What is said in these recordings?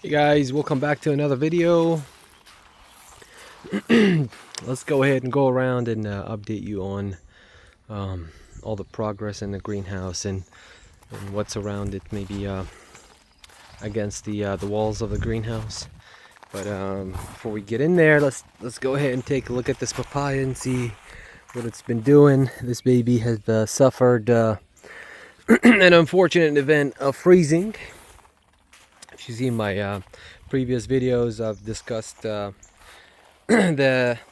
Hey guys, welcome back to another video. Let's go ahead and go around and update you on all the progress in the greenhouse and what's around it, maybe against the walls of the greenhouse. But before we get in there, let's go ahead and take a look at this papaya and see what it's been doing. This baby has suffered an unfortunate event of freezing. If you see my previous videos, I've discussed that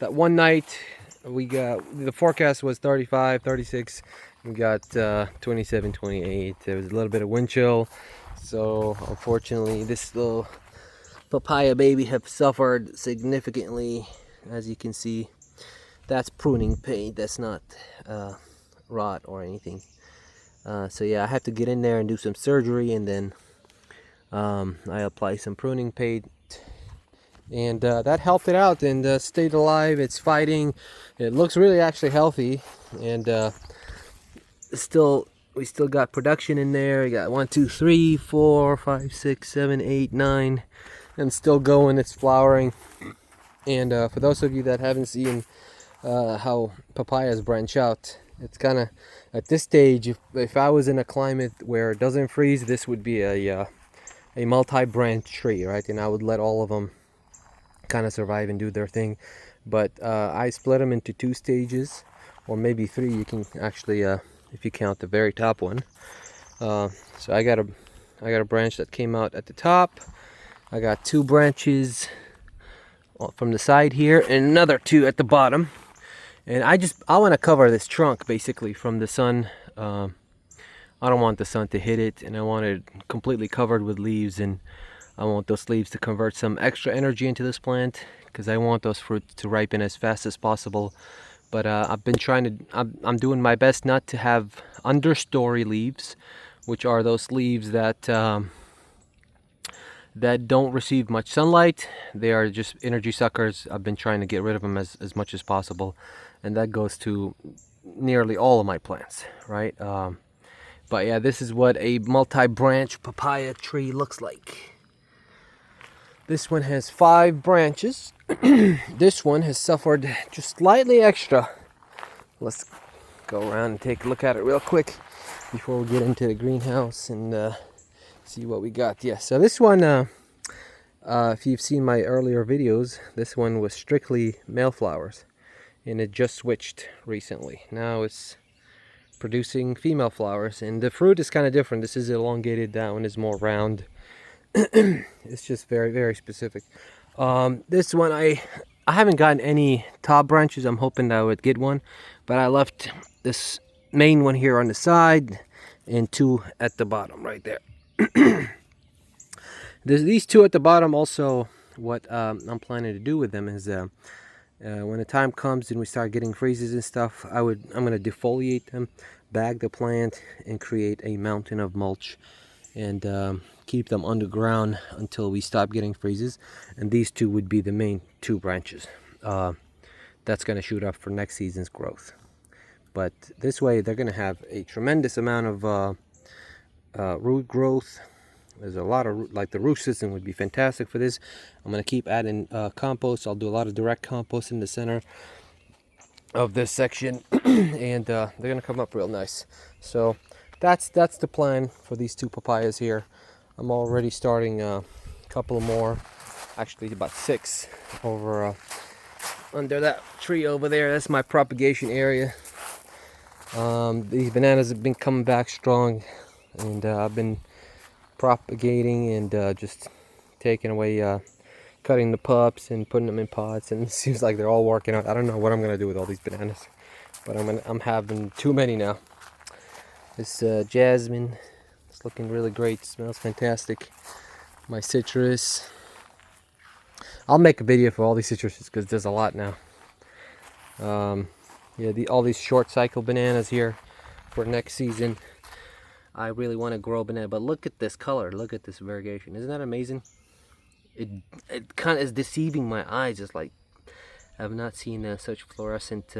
one night we got, the forecast was 35, 36. We got 27, 28. There was a little bit of wind chill, so unfortunately this little papaya baby have suffered significantly. As you can see, that's pruning pain, that's not rot or anything. So yeah, I have to get in there and do some surgery, and then I apply some pruning paint, and that helped it out and stayed alive. It's fighting. It looks really actually healthy, and we still got production in there. We got 1, 2, 3, 4, 5, 6, 7, 8, 9, and still going. It's flowering. And for those of you that haven't seen how papayas branch out, it's kind of at this stage, if I was in a climate where it doesn't freeze, this would be a multi-branch tree, right? And I would let all of them kind of survive and do their thing. But I split them into 2 stages, or maybe 3. You can actually, if you count the very top one. So I got a branch that came out at the top. I got 2 branches from the side here, and another 2 at the bottom. And I want to cover this trunk basically from the sun. I don't want the sun to hit it, and I want it completely covered with leaves, and I want those leaves to convert some extra energy into this plant, because I want those fruits to ripen as fast as possible. But I've been I'm doing my best not to have understory leaves, which are those leaves that that don't receive much sunlight. They are just energy suckers. I've been trying to get rid of them as much as possible, and that goes to nearly all of my plants, right? But yeah, this is what a multi-branch papaya tree looks like. This one has 5 branches. This one has suffered just slightly extra. Let's go around and take a look at it real quick before we get into the greenhouse and see what we got. Yeah, so this one, if you've seen my earlier videos, this one was strictly male flowers, and it just switched recently. Now it's producing female flowers, and the fruit is kind of different. This is elongated, that one is more round. It's just very, very specific. This one, I haven't gotten any top branches. I'm hoping that I would get one, but I left this main one here on the side and 2 at the bottom right there. There's these 2 at the bottom. Also, what I'm planning to do with them is when the time comes and we start getting freezes and stuff, I'm going to defoliate them, bag the plant, and create a mountain of mulch, and keep them underground until we stop getting freezes. And these 2 would be the main 2 branches. That's going to shoot up for next season's growth. But this way, they're going to have a tremendous amount of root growth. There's a lot of, like, the root system would be fantastic for this. I'm going to keep adding compost. I'll do a lot of direct compost in the center of this section, and they're going to come up real nice. So that's the plan for these 2 papayas here. I'm already starting a couple more, actually about 6 over under that tree over there. That's my propagation area. These bananas have been coming back strong, and I've been propagating and just taking away, cutting the pups and putting them in pots, and it seems like they're all working out. I don't know what I'm gonna do with all these bananas, but I'm having too many now. This jasmine, it's looking really great. Smells fantastic. My citrus. I'll make a video for all these citruses because there's a lot now. Yeah, all these short cycle bananas here for next season. I really want to grow a banana, but look at this color. Look at this variegation. Isn't that amazing? It kind of is deceiving my eyes. It's like I've not seen such fluorescent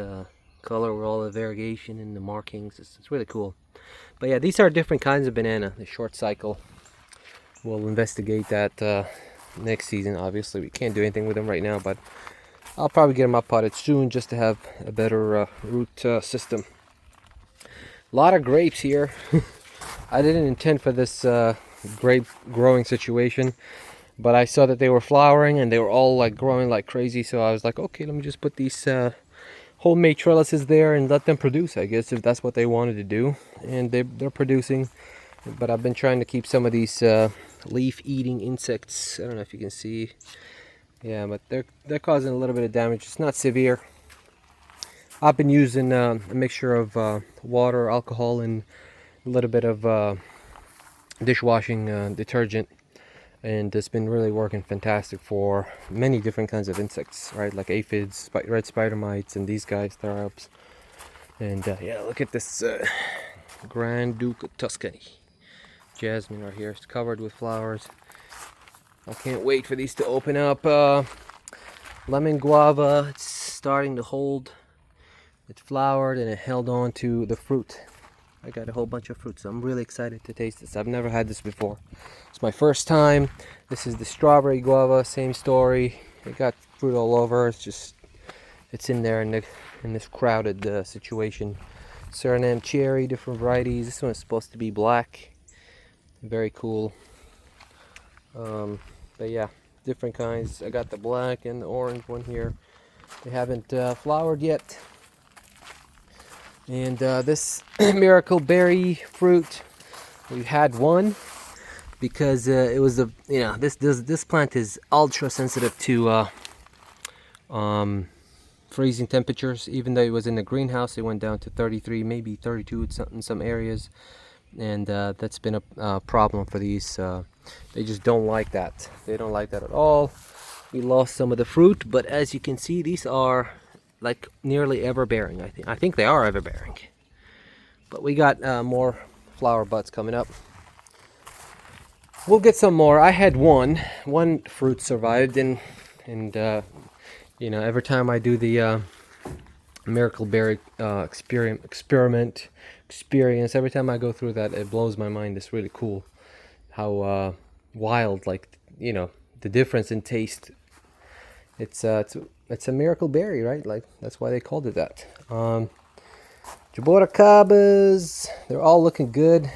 color with all the variegation and the markings. It's really cool. But yeah, these are different kinds of banana. The short cycle. We'll investigate that next season. Obviously, we can't do anything with them right now, but I'll probably get them up potted soon just to have a better root system. A lot of grapes here. I didn't intend for this grape growing situation, but I saw that they were flowering and they were all like growing like crazy, so I was like, okay, let me just put these homemade trellises there and let them produce, I guess, if that's what they wanted to do. And they're producing, but I've been trying to keep some of these leaf eating insects. I don't know if you can see. Yeah, but they're causing a little bit of damage. It's not severe. I've been using a mixture of water, alcohol, and a little bit of dishwashing detergent, and it's been really working fantastic for many different kinds of insects, right? Like aphids, red spider mites, and these guys, thribs. And yeah, look at this Grand Duke of Tuscany jasmine right here. It's covered with flowers. I can't wait for these to open up. Lemon guava, it's starting to hold. It flowered and it held on to the fruit. I got a whole bunch of fruit, so I'm really excited to taste this. I've never had this before. It's my first time. This is the strawberry guava, same story. It got fruit all over. It's in there in this crowded situation. Suriname cherry, different varieties. This one is supposed to be black. Very cool. But yeah, different kinds. I got the black and the orange one here. They haven't flowered yet. And this miracle berry fruit, we had one because it was this plant is ultra sensitive to freezing temperatures. Even though it was in the greenhouse, it went down to 33, maybe 32 in some areas, and that's been a problem for these. They just don't like that. They don't like that at all. We lost some of the fruit, but as you can see, these are like nearly ever bearing. I think they are ever bearing, but we got more flower buds coming up. We'll get some more. I had one fruit survived, and you know, every time I do the miracle berry experience, every time I go through that, it blows my mind. It's really cool how wild, like, you know, the difference in taste. It's a miracle berry, right? Like, that's why they called it that. Jabora cabas, they're all looking good.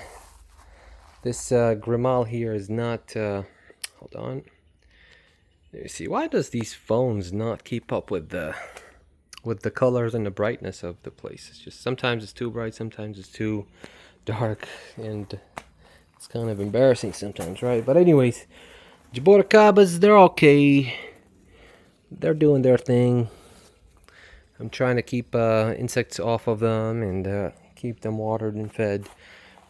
This grimal here is not. Hold on. Let me see. Why does these phones not keep up with the colors and the brightness of the place? It's just sometimes it's too bright, sometimes it's too dark, and it's kind of embarrassing sometimes, right? But anyways, Jabora cabas, they're okay. They're doing their thing. I'm trying to keep insects off of them and keep them watered and fed.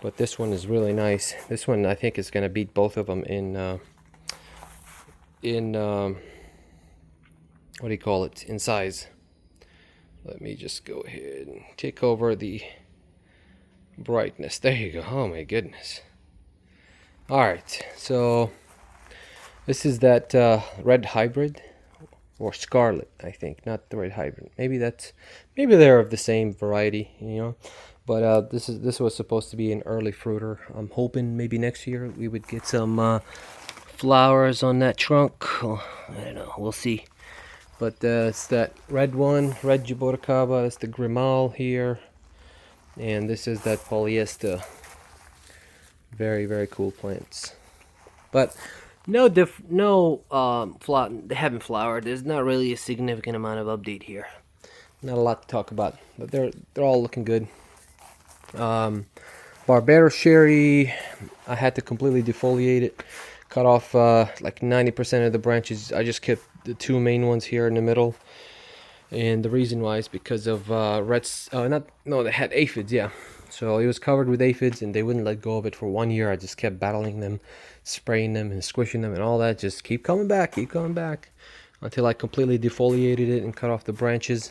But this one is really nice. This one, I think, is going to beat both of them in what do you call it? In size. Let me just go ahead and take over the brightness. There you go. Oh my goodness. All right. So this is that red hybrid. Or scarlet, I think, not the red hybrid. Maybe they're of the same variety, you know. But this was supposed to be an early fruiter. I'm hoping maybe next year we would get some flowers on that trunk. Oh, I don't know, we'll see. But it's that red one, red Jabora caba. It's the grimal here, and this is that polyester. Very, very cool plants. But they haven't flowered. There's not really a significant amount of update here. Not a lot to talk about, but they're all looking good. Barbados cherry, I had to completely defoliate it, cut off like 90% of the branches. I just kept the two main ones here in the middle, and the reason why is because of they had aphids, yeah. So it was covered with aphids, and they wouldn't let go of it for 1 year. I just kept battling them, spraying them and squishing them and all that. Just keep coming back until I completely defoliated it and cut off the branches.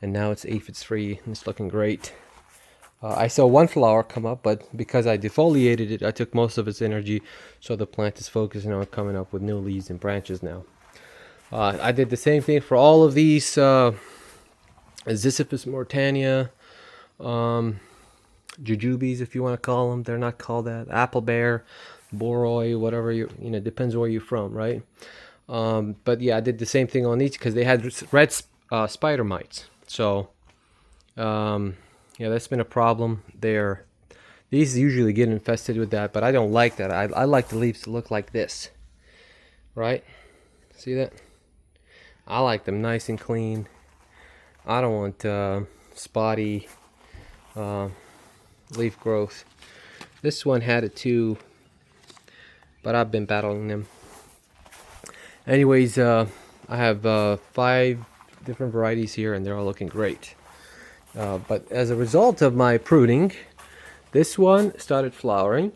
And now it's aphids free and it's looking great. I saw one flower come up, but because I defoliated it, I took most of its energy, so the plant is focusing on coming up with new leaves and branches now. I did the same thing for all of these Ziziphus mortania, jujubes, if you want to call them. They're not called that. Apple bear. Boroi, whatever you know, depends where you're from, right? But yeah, I did the same thing on these because they had red spider mites. So yeah, that's been a problem there. These usually get infested with that, but I don't like that. I like the leaves to look like this, right? See that? I like them nice and clean. I don't want spotty leaf growth. This one had it too, but I've been battling them. Anyways, I have 5 different varieties here, and they're all looking great. But as a result of my pruning, this one started flowering,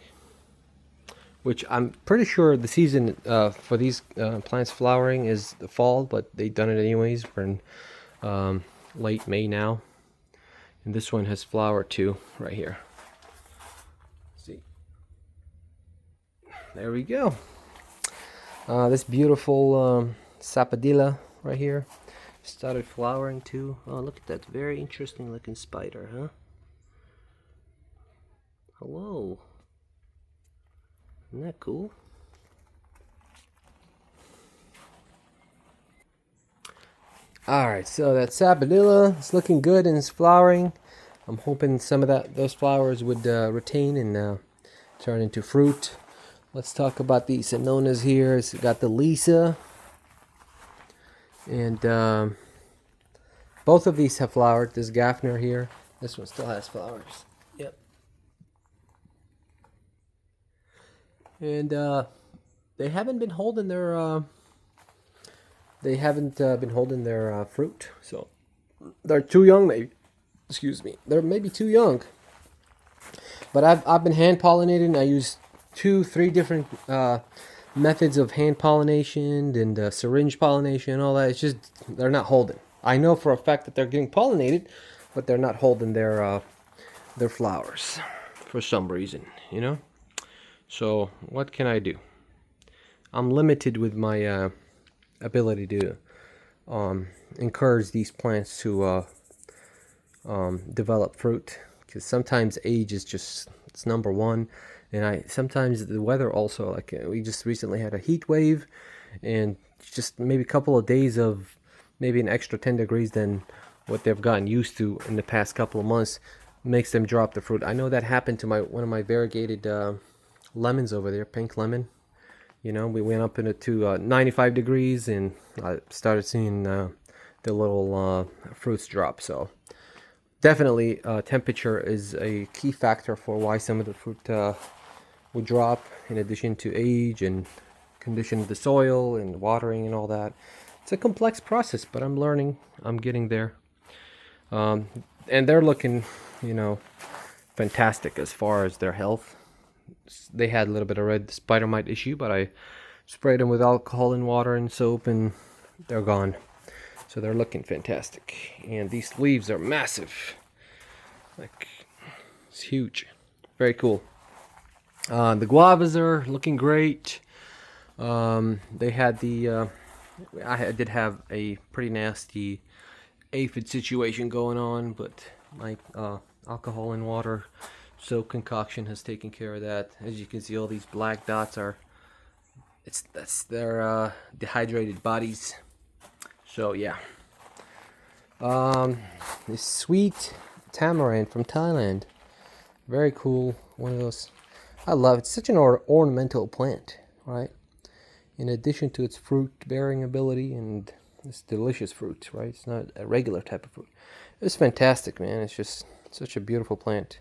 which I'm pretty sure the season for these plants flowering is the fall, but they've done it anyways. We're in late May now. And this one has flowered too, right here. See? There we go. This beautiful sapodilla right here started flowering too. Oh, look at that very interesting looking spider, huh? Hello. Isn't that cool? Alright, so that sapodilla is looking good and it's flowering. I'm hoping some of those flowers would retain and turn into fruit. Let's talk about the Sononas here. It's got the Lisa. And both of these have flowered. This Gaffner here. This one still has flowers. Yep. And they haven't been holding their fruit. So they're too young, maybe. Excuse me. They're maybe too young. But I've been hand pollinating. I use 2-3 different methods of hand pollination and syringe pollination and all that. It's just they're not holding. I know for a fact that they're getting pollinated, but they're not holding their flowers for some reason, you know. So what can I do? I'm limited with my ability to encourage these plants to develop fruit, because sometimes age is just, it's number one. And sometimes the weather also, like we just recently had a heat wave, and just maybe a couple of days of maybe an extra 10 degrees than what they've gotten used to in the past couple of months makes them drop the fruit. I know that happened to one of my variegated lemons over there, pink lemon. You know, we went up into 95 degrees and I started seeing the little fruits drop. So definitely temperature is a key factor for why some of the fruit would drop, in addition to age and condition of the soil and watering and all that. It's a complex process, but I'm learning. I'm getting there. And they're looking, you know, fantastic as far as their health. They had a little bit of red spider mite issue, but I sprayed them with alcohol and water and soap, and they're gone. So they're looking fantastic. And these leaves are massive. Like, it's huge. Very cool. The guavas are looking great. They had I did have a pretty nasty aphid situation going on, but my alcohol and water soap concoction has taken care of that. As you can see, all these black dots that's their dehydrated bodies. So yeah. This sweet tamarind from Thailand, very cool. One of those, I love it. It's such an ornamental plant, right? In addition to its fruit-bearing ability and this delicious fruit, right? It's not a regular type of fruit. It's fantastic, man. It's just such a beautiful plant.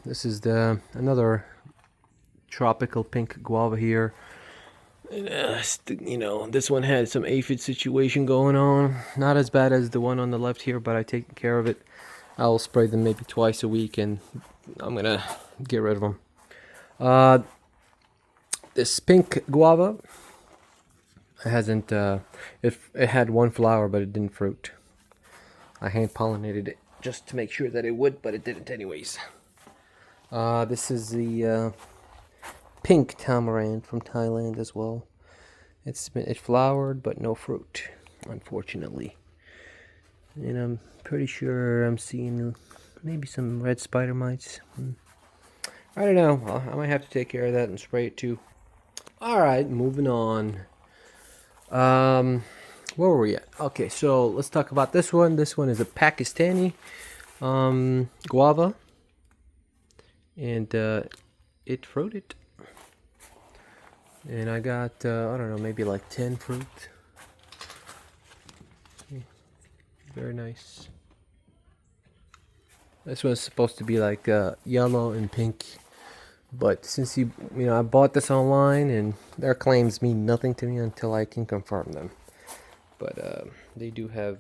This is another tropical pink guava here. You know, this one had some aphid situation going on. Not as bad as the one on the left here, but I take care of it. I'll spray them maybe twice a week, and I'm gonna get rid of them. This pink guava, it hasn't. It had one flower, but it didn't fruit. I hand pollinated it just to make sure that it would, but it didn't anyways. This is the pink tamarind from Thailand as well. It flowered, but no fruit, unfortunately. And I'm pretty sure I'm seeing maybe some red spider mites. I don't know. I might have to take care of that and spray it too. All right, moving on. Where were we at? Okay, so let's talk about this one. This one is a Pakistani guava, and it fruited. And I got I don't know, maybe like 10 fruit. Very nice. This one's supposed to be like yellow and pink, but since I bought this online, and their claims mean nothing to me until I can confirm them. But they do have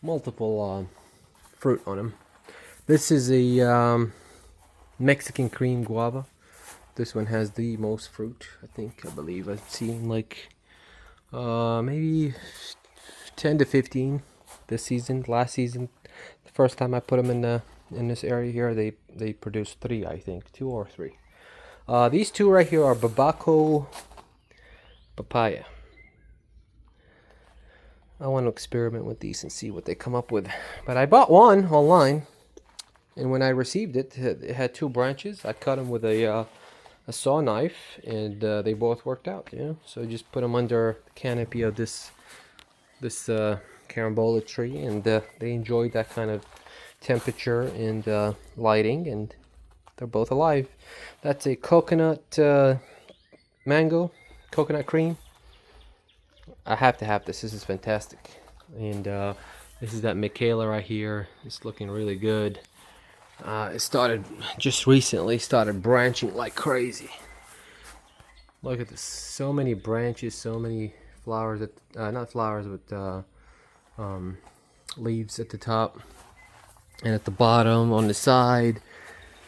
multiple fruit on them. This is a Mexican cream guava. This one has the most fruit, I believe. I've seen like maybe 10 to 15 this season. Last season, the first time I put them in this area here, they produced 3, I think, 2 or 3. These 2 right here are Babaco Papaya. I want to experiment with these and see what they come up with. But I bought one online, and when I received it, it had 2 branches. I cut them with a saw knife, and they both worked out. So I just put them under the canopy of this carambola tree, and they enjoyed that kind of temperature and lighting, and they're both alive. That's a coconut mango, coconut cream. I have to have this. This is fantastic. And this is that Michaela right here. It's looking really good. It started just recently, started branching like crazy. Look at this. So many branches, so many flowers. Not flowers, but leaves at the top and at the bottom, on the side.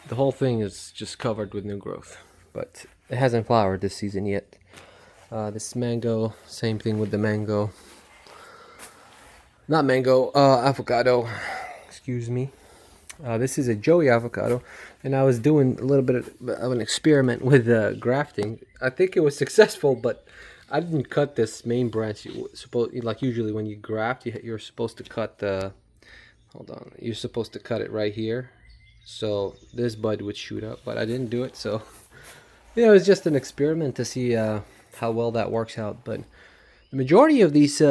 The whole thing is just covered with new growth. But it hasn't flowered this season yet. This mango, same thing with the mango. Not mango, avocado. Excuse me. This is a Joey avocado, and I was doing a little bit of an experiment with grafting. I think it was successful, but I didn't cut this main branch. Like usually when you graft, you're supposed to cut the. Hold on, you're supposed to cut it right here, so this bud would shoot up. But I didn't do it, so it was just an experiment to see how well that works out. But the majority of these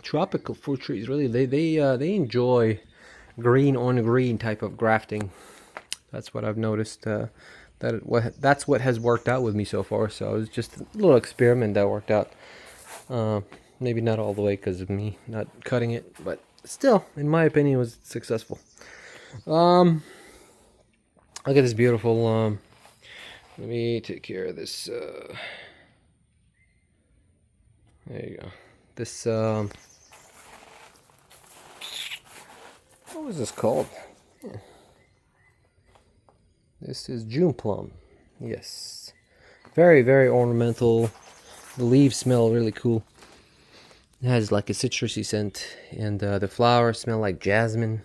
tropical fruit trees, really, they enjoy green on green type of grafting. That's what I've noticed. That's what has worked out with me so far. So it was just a little experiment that worked out. Maybe not all the way because of me not cutting it, but still, in my opinion, it was successful. Look at this beautiful. Let me take care of this. There you go. This. What was this called? Yeah. This is June plum. Yes. Very, very ornamental. The leaves smell really cool. It has like a citrusy scent, and the flowers smell like jasmine.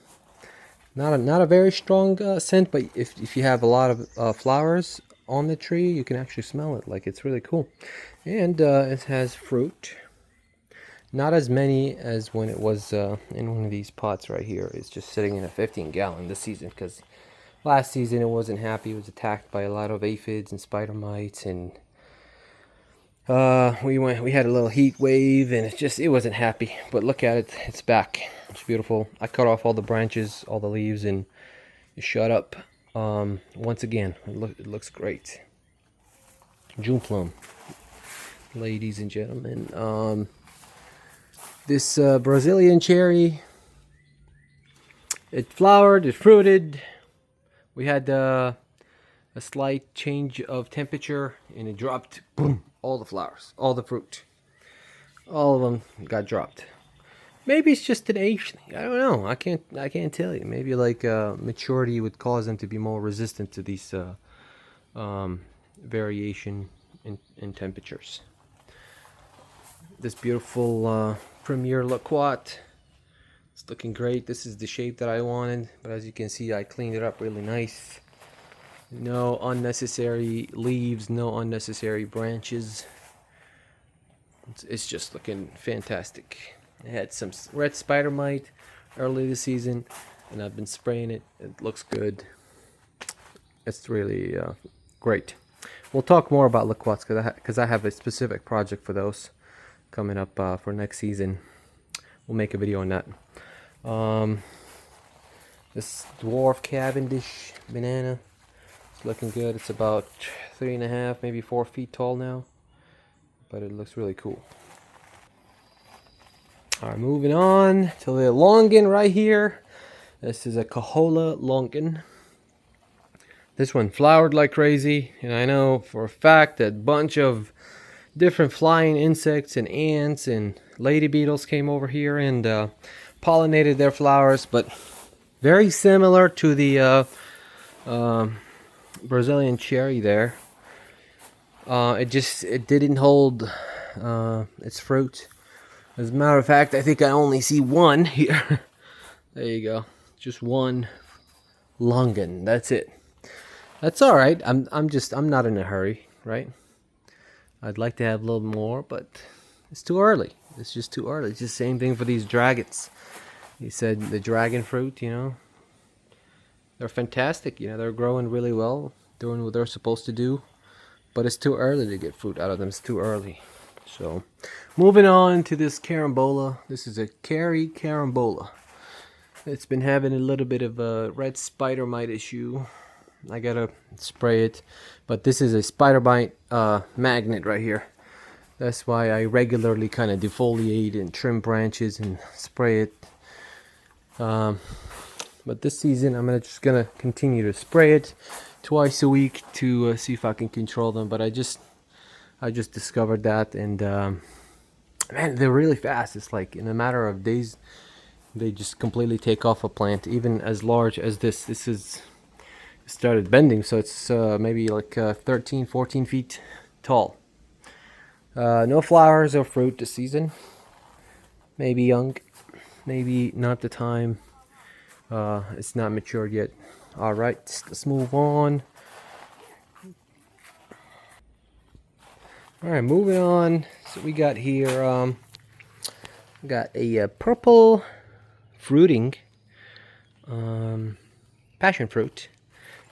Not a very strong scent, but if you have a lot of flowers on the tree, you can actually smell it. Like, it's really cool. And it has fruit. Not as many as when it was in one of these pots right here. It's just sitting in a 15-gallon this season, because last season it wasn't happy. It was attacked by a lot of aphids and spider mites, and we had a little heat wave, and it wasn't happy. But look at it, it's back. It's beautiful. I cut off all the branches, all the leaves, and it shut up once again. It looks great. June plum, ladies and gentlemen. This Brazilian cherry, it flowered, it fruited. We had a slight change of temperature, and it dropped, boom, all the flowers, all the fruit. All of them got dropped. Maybe it's just an age thing. I don't know. I can't tell you. Maybe like maturity would cause them to be more resistant to these variation in temperatures. This beautiful Premier Loquat. It's looking great. This is the shape that I wanted, but as you can see, I cleaned it up really nice. No unnecessary leaves, no unnecessary branches. It's just looking fantastic. It had some red spider mite early this season, and I've been spraying it. It looks good. It's really great. We'll talk more about liquats because I have a specific project for those coming up for next season. We'll make a video on that. This dwarf Cavendish banana, it's looking good. It's about 3.5, maybe 4 feet tall now, but it looks really cool. All right, moving on to the longan right here. This is a Cahola longan. This one flowered like crazy, and I know for a fact that a bunch of different flying insects and ants and lady beetles came over here and pollinated their flowers, but very similar to the Brazilian cherry there. It didn't hold its fruit. As a matter of fact, I think I only see one here. There you go, just one longan. That's it. That's all right. I'm not in a hurry, right? I'd like to have a little more, but it's too early. It's just too early. It's just the same thing for these dragons. He said the dragon fruit, you know, they're fantastic. You know, they're growing really well, doing what they're supposed to do, but it's too early to get fruit out of them. It's too early. So, moving on to this carambola. This is a Cari carambola. It's been having a little bit of a red spider mite issue. I gotta spray it, but this is a spider bite magnet right here. That's why I regularly kind of defoliate and trim branches and spray it. But this season I'm just gonna continue to spray it twice a week to see if I can control them. But I just discovered that, and man, they're really fast. It's like in a matter of days they just completely take off a plant, even as large as this. This is started bending, so it's maybe like 13 14 feet tall. No flowers or fruit this season. Maybe young, maybe not the time. It's not matured yet. All right, let's move on. All right, moving on. So we got here got a purple fruiting passion fruit.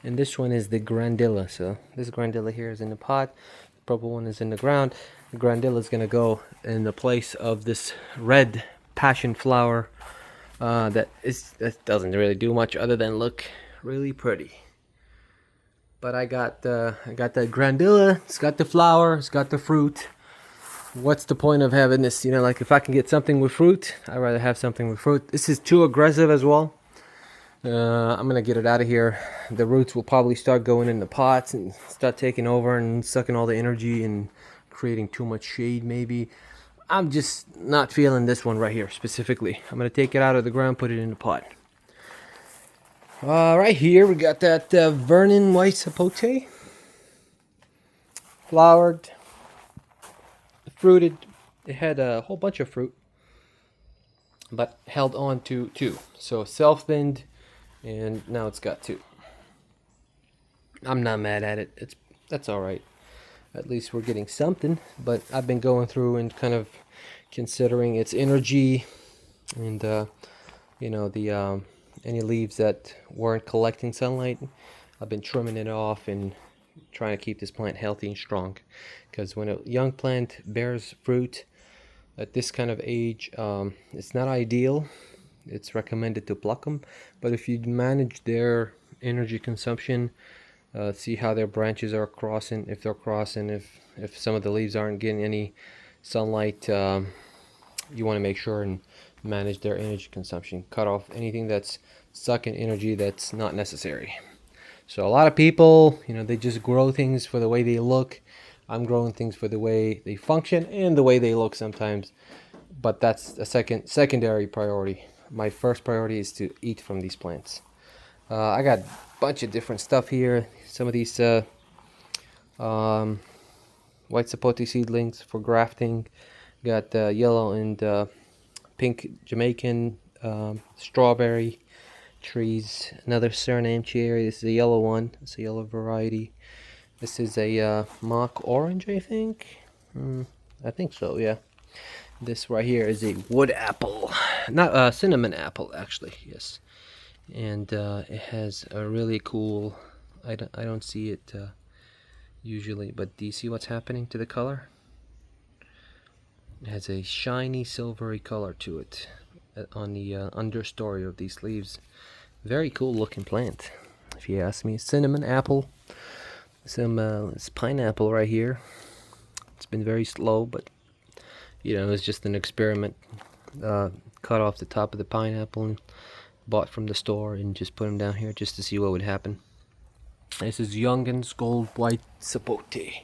And this one is the grandilla. So this grandilla here is in the pot. The purple one is in the ground. The grandilla is going to go in the place of this red passion flower that doesn't really do much other than look really pretty. But I got the grandilla. It's got the flower. It's got the fruit. What's the point of having this? You know, like if I can get something with fruit, I'd rather have something with fruit. This is too aggressive as well. I'm gonna get it out of here. The roots will probably start going in the pots and start taking over and sucking all the energy and creating too much shade maybe. I'm just not feeling this one right here specifically. I'm gonna take it out of the ground, put it in the pot. Right here we got that Vernon white sapote. Flowered, fruited. It had a whole bunch of fruit, but held on to two. So self-thinned, and now it's got two. I'm not mad at it. That's all right. At least we're getting something. But I've been going through and kind of considering its energy, and you know, the any leaves that weren't collecting sunlight. I've been trimming it off and trying to keep this plant healthy and strong. Because when a young plant bears fruit at this kind of age, it's not ideal. It's recommended to pluck them, but if you manage their energy consumption, see how their branches are crossing, if they're crossing, if some of the leaves aren't getting any sunlight, you want to make sure and manage their energy consumption. Cut off anything that's sucking energy that's not necessary. So a lot of people, you know, they just grow things for the way they look. I'm growing things for the way they function and the way they look sometimes, but that's a secondary priority. My first priority is to eat from these plants. I got a bunch of different stuff here. Some of these white sapote seedlings for grafting. Got yellow and pink Jamaican strawberry trees. Another Suriname cherry. This is a yellow one. It's a yellow variety. This is a mock orange, I think. I think so, yeah. This right here is a wood apple, not cinnamon apple, actually. Yes, and it has a really cool I don't see it usually, but do you see what's happening to the color? It has a shiny silvery color to it on the understory of these leaves. Very cool looking plant, if you ask me. Cinnamon apple, some it's pineapple right here. It's been very slow, but you know, it's just an experiment. Cut off the top of the pineapple and bought from the store and just put them down here just to see what would happen. This is Youngen's Gold White Sapote.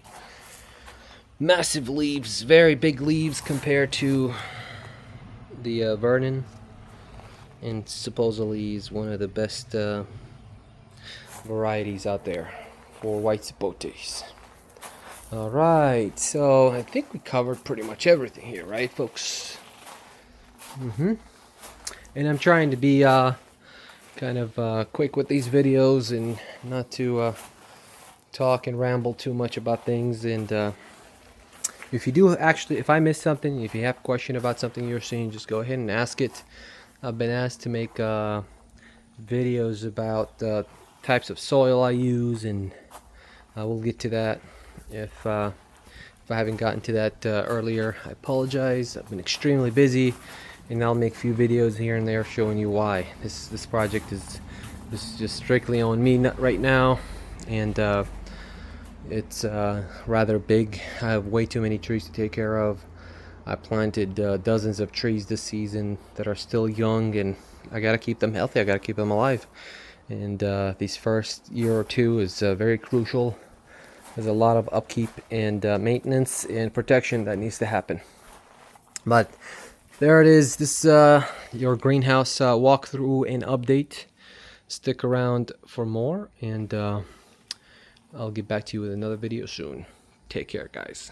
Massive leaves, very big leaves compared to the Vernon, and supposedly is one of the best varieties out there for white sapotes. Alright, so I think we covered pretty much everything here, right folks? And I'm trying to be kind of quick with these videos and not to talk and ramble too much about things. And if you do actually, if I miss something, if you have a question about something you're seeing, just go ahead and ask it. I've been asked to make videos about types of soil I use, and we'll get to that. If I haven't gotten to that earlier, I apologize. I've been extremely busy, and I'll make a few videos here and there showing you why. This project is just strictly on me right now, and it's rather big. I have way too many trees to take care of. I planted dozens of trees this season that are still young, and I gotta keep them healthy. I gotta keep them alive. And these first year or two is very crucial. There's a lot of upkeep and maintenance and protection that needs to happen. But there it is. This your greenhouse walkthrough and update. Stick around for more, and I'll get back to you with another video soon. Take care, guys.